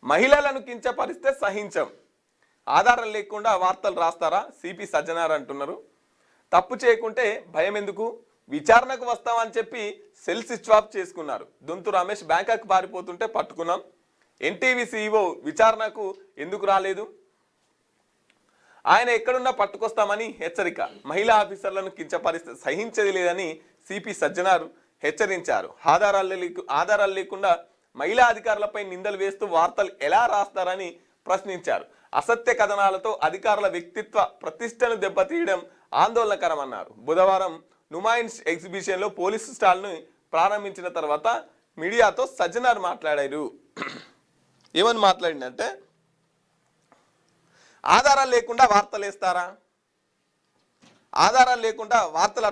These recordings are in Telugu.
మహిళలను కించపరిస్తే సహించం, ఆధారం లేకుండా వార్తలు రాస్తారా సిపి సజ్జనార్ అంటున్నారు. తప్పు చేయకుంటే భయం ఎందుకు, విచారణకు వస్తామని చెప్పి సెల్ స్విచ్ ఆఫ్ చేసుకున్నారు. దొంతు రమేష్ బ్యాంకాక్ పారిపోతుంటే పట్టుకున్నాం. ఎన్టీవీ సీఈఓ విచారణకు ఎందుకు రాలేదు, ఆయన ఎక్కడున్నా పట్టుకొస్తామని హెచ్చరిక. మహిళా ఆఫీసర్లను కించపరిస్తే సహించేది లేదని సిపి సజ్జనార్ హెచ్చరించారు. ఆధారాలు లేకుండా మహిళా అధికారులపై నిందలు వేస్తూ వార్తలు ఎలా రాస్తారని ప్రశ్నించారు. అసత్య కథనాలతో అధికారుల వ్యక్తిత్వ ప్రతిష్టను దెబ్బతీయడం ఆందోళనకరమన్నారు. బుధవారం నుమాయిన్స్ ఎగ్జిబిషన్లో పోలీసు స్టాల్ను ప్రారంభించిన తర్వాత మీడియాతో సజ్జనార్ మాట్లాడారు. ఏమని మాట్లాడిందంటే, ఆధారాలు లేకుండా వార్తలు వేస్తారా, ఆధారాలు లేకుండా వార్తలు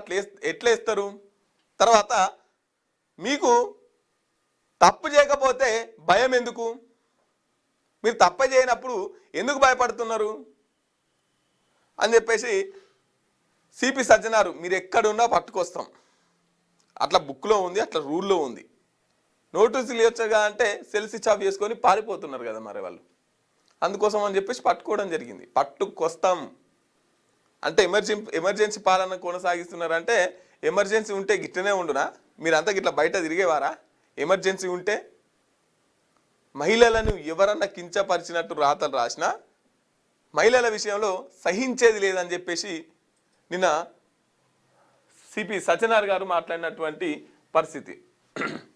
ఎట్లా వేస్తారు, తర్వాత మీకు తప్పు చేయకపోతే భయం ఎందుకు, మీరు తప్పు చేయనప్పుడు ఎందుకు భయపడుతున్నారు అని చెప్పేసి సిపి సజ్జనారు మీరు ఎక్కడున్నా పట్టుకొస్తాం, అట్లా బుక్లో ఉంది, అట్లా రూల్లో ఉంది, నోటీసులు ఇవ్వచ్చుగా అంటే సెల్ స్విచ్ ఆఫ్ చేసుకొని పారిపోతున్నారు కదా మరి వాళ్ళు. అందుకోసం అని చెప్పేసి పట్టుకోవడం జరిగింది. పట్టుకొస్తాం అంటే ఎమర్జెన్సీ పాలన కొనసాగిస్తున్నారంటే ఎమర్జెన్సీ ఉంటే గిట్లనే ఉండునా, మీరంతా గిట్లా బయట తిరిగేవారా? ఎమర్జెన్సీ ఉంటే మహిళలను ఎవరన్నా కించపరిచినట్టు రాతలు రాసినా మహిళల విషయంలో సహించేది లేదని చెప్పేసి నిన్న సిపి సజ్జనార్ గారు మాట్లాడినటువంటి పరిస్థితి.